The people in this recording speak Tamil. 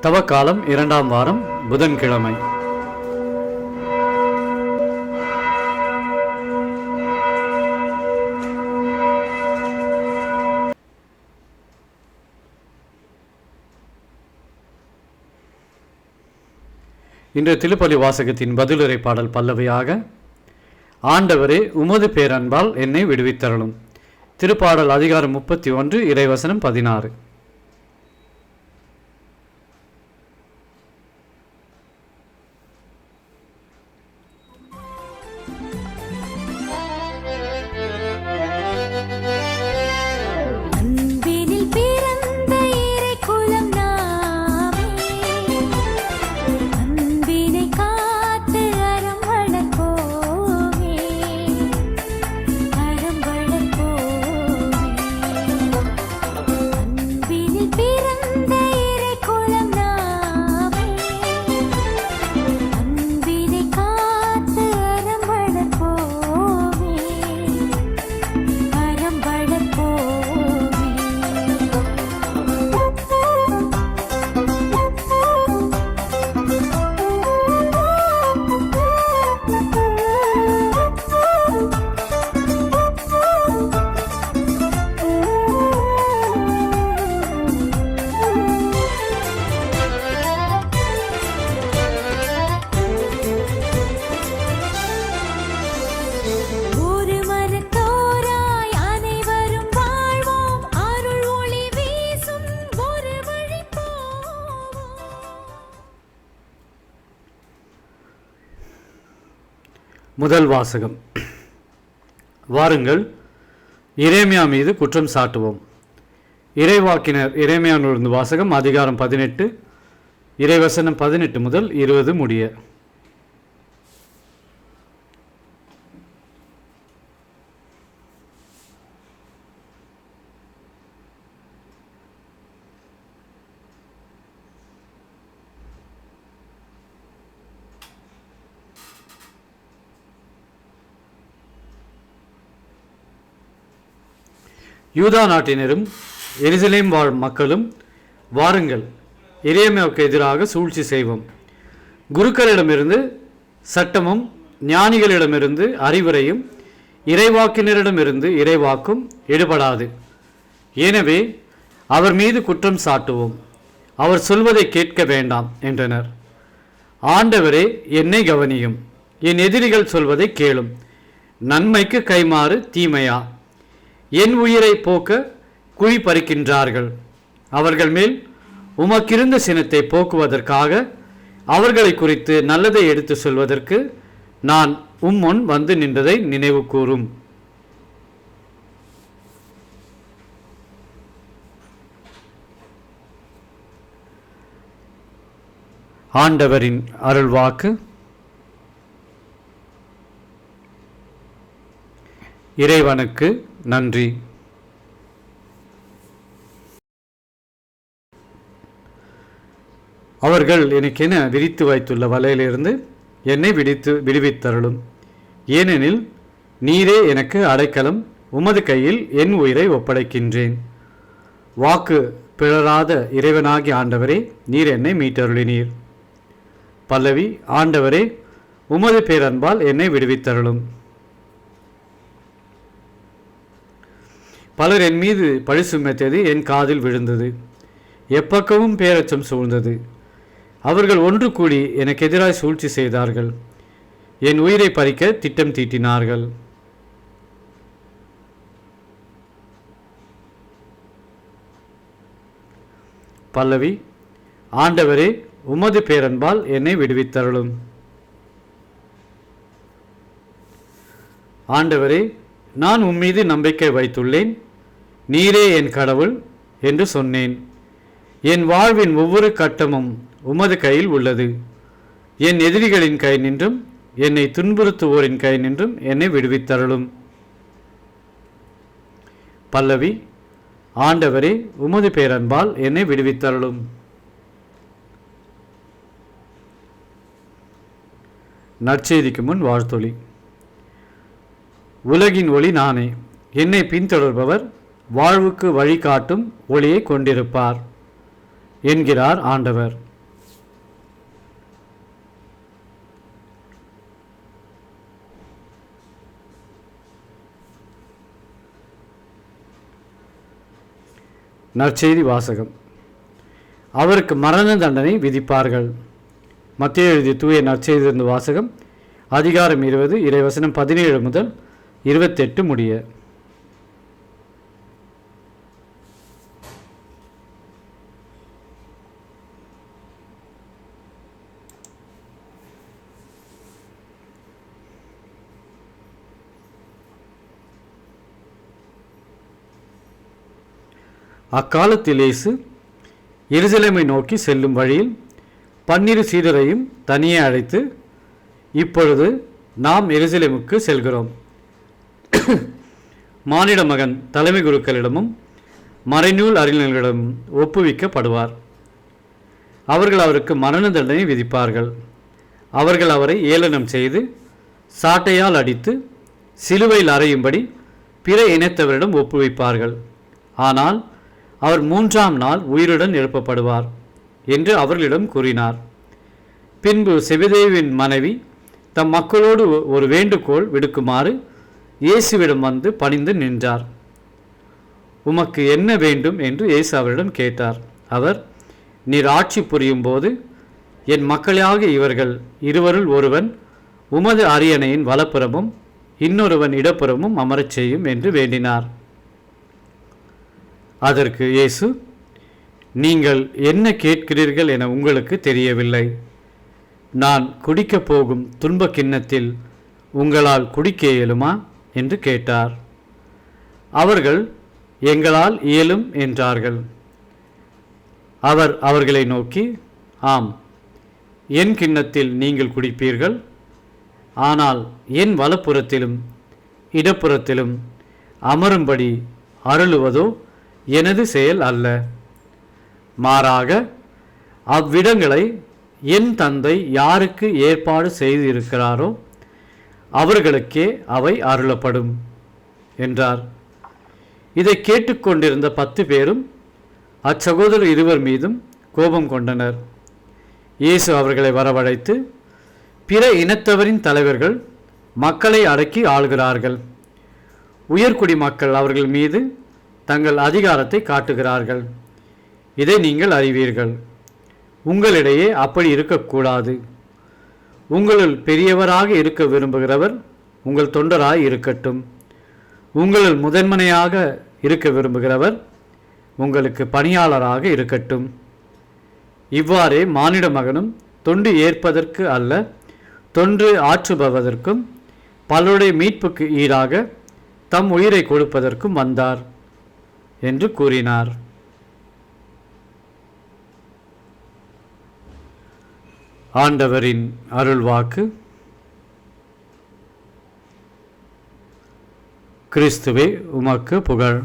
தவக்காலம் 2ஆம் வாரம் புதன்கிழமை. இன்று திருப்பலி வாசகத்தின் பதிலுரை பாடல் பல்லவியாக, ஆண்டவரே உமது பேரன்பால் என்னை விடுவித்தருளும். திருப்பாடல் அதிகாரம் 31 இறைவசனம் 16. முதல் வாசகம். வாருங்கள், எரேமியா மீது குற்றம் சாட்டுவோம். இறைவாக்கினர் எரேமியாவிலிருந்து வாசகம், அதிகாரம் 18 இறைவசனம் 18 முதல் 20 முடிய. யூதா நாட்டினரும் எருசலேம் வாழ் மக்களும், வாருங்கள், எரேமியாவுக்கு எதிராக சூழ்ச்சி செய்வோம். குருக்களிடமிருந்து சட்டமும் ஞானிகளிடமிருந்து அறிவுரையும் இறைவாக்கினரிடமிருந்து இறைவாக்கும் எடுபடாது. எனவே அவர் மீது குற்றம் சாட்டுவோம், அவர் சொல்வதை கேட்க வேண்டாம் என்றனர். ஆண்டவரே, என்னை கவனியும், என் எதிரிகள் சொல்வதை கேளும். நன்மைக்கு கைமாறு தீமையா? என் உயிரை போக்க குழி பறிக்கின்றார்கள். அவர்கள் மேல் உமக்கிருந்த சினத்தை போக்குவதற்காக அவர்களை குறித்து நல்லதை எடுத்து சொல்வதற்கு நான் முன் வந்து நின்றதை நினைவு கூறும். ஆண்டவரின் அருள்வாக்கு. இறைவனுக்கு நன்றி. அவர்கள் எனக்கென விரித்து வைத்துள்ள வலையிலிருந்து என்னை விடுவித்தருளும். ஏனெனில் நீரே எனக்கு அடைக்கலம், உமது கையில் என் உயிரை ஒப்படைக்கின்றேன். வாக்கு பிறராத இறைவனாகி ஆண்டவரே, நீர் என்னை மீட்டருளினீர். பல்லவி. ஆண்டவரே, உமது பேரன்பால் என்னை விடுவித்தருளும். பலர் என் மீது பழி சுமத்தியது என் காதில் விழுந்தது. எப்பக்கமும் பேரச்சம் சூழ்ந்தது. அவர்கள் ஒன்று கூடி எனக்கு எதிராக சூழ்ச்சி செய்தார்கள். என் உயிரை பறிக்க திட்டம் தீட்டினார்கள். பல்லவி. ஆண்டவரே, உமது பேரன்பால் என்னை விடுவித்தருளும். ஆண்டவரே, நான் உம்மீது நம்பிக்கை வைத்துள்ளேன். நீரே என் கடவுள் என்று சொன்னேன். என் வாழ்வின் ஒவ்வொரு கட்டமும் உமது கையில் உள்ளது. என் எதிரிகளின் கை நின்றும் என்னை துன்புறுத்துவோரின் கை நின்றும் என்னை விடுவித்தருளும். பல்லவி. ஆண்டவரே, உமது பேரன்பால் என்னை விடுவித்தருளும். நற்செய்திக்கு முன் வாழ்த்தொலி. உலகின் ஒளி நானே. என்னை பின்தொடர்பவர் வாழ்வுக்கு வழிகாட்டும் ஒளியை கொண்டிருப்பார் என்கிறார் ஆண்டவர். நற்செய்தி வாசகம். அவருக்கு மரண தண்டனை விதிப்பார்கள். மத்தேயு எழுதிய தூய நற்செய்தியிலிருந்து வாசகம், அதிகாரம் 20, இறைவசனம் 17 முதல் 28 முடிய. அக்காலத்தில் இயேசு எருசலேமை நோக்கி செல்லும் வழியில் 12 சீடரையும் தனியே அழைத்து, இப்பொழுது நாம் எருசலேமுக்கு செல்கிறோம். மானிட மகன் தலைமை குருக்களிடமும் மறைநூல் அறிஞர்களிடமும் ஒப்புவிக்கப்படுவார். அவர்கள் அவருக்கு மரண தண்டனை விதிப்பார்கள். அவர்கள் அவரை ஏளனம் செய்து சாட்டையால் அடித்து சிலுவையில் அறையும்படி பிற இனத்தவரிடம் ஒப்புவிப்பார்கள். ஆனால் அவர் 3ஆம் நாள் உயிருடன் எழுப்பப்படுவார் என்று அவர்களிடம் கூறினார். பின்பு செபதேயுவின் மனைவி தம் மக்களோடு ஒரு வேண்டுகோள் விடுக்குமாறு இயேசுவிடம் வந்து பணிந்து நின்றார். உமக்கு என்ன வேண்டும் என்று இயேசு அவரிடம் கேட்டார். அவர், நீர் ஆட்சி புரியும் போது என் மக்களாக இவர்கள் இருவருள் ஒருவன் உமது அரியணையின் வலப்புறமும் இன்னொருவன் இடப்புறமும் அமரச் செய்யும் என்று வேண்டினார். அதற்கு இயேசு, நீங்கள் என்ன கேட்கிறீர்கள் என உங்களுக்கு தெரியவில்லை. நான் குடிக்கப் போகும் துன்ப கிண்ணத்தில் உங்களால் குடிக்க இயலுமா என்று கேட்டார். அவர்கள், எங்களால் இயலும் என்றார்கள். அவர் அவர்களை நோக்கி, ஆம், என் கிண்ணத்தில் நீங்கள் குடிப்பீர்கள். ஆனால் என் வலப்புறத்திலும் இடப்புறத்திலும் அமரும்படி அருளுவதோ எனது செயல் அல்ல. மாறாக அவ்விடங்களை என் தந்தை யாருக்கு ஏற்பாடு செய்திருக்கிறாரோ அவர்களுக்கே அவை அருளப்படும் என்றார். இதை கேட்டுக்கொண்டிருந்த 10 பேரும் அச்சகோதரர் இருவர் மீதும் கோபம் கொண்டனர். இயேசு அவர்களை வரவழைத்து, பிற இனத்தவரின் தலைவர்கள் மக்களை அடக்கி ஆள்கிறார்கள். உயர்குடி மக்கள் அவர்கள் மீது தங்கள் அதிகாரத்தை காட்டுகிறார்கள். இதை நீங்கள் அறிவீர்கள். உங்களிடையே அப்படி இருக்கக்கூடாது. உங்களுள் பெரியவராக இருக்க விரும்புகிறவர் உங்கள் தொண்டராய் இருக்கட்டும். உங்களுள் முதன்மையாக இருக்க விரும்புகிறவர் உங்களுக்கு பணியாளராக இருக்கட்டும். இவ்வாறே மானிட மகனும் தொண்டு ஏற்பதற்கு அல்ல, தொன்று ஆற்றுபவதற்கும் பலருடைய மீட்புக்கு ஈடாக தம் உயிரை கொடுப்பதற்கும் வந்தார் என்று கூறினார். ஆண்டவரின் அருள்வாக்கு. கிறிஸ்துவே உமக்கு புகழ்.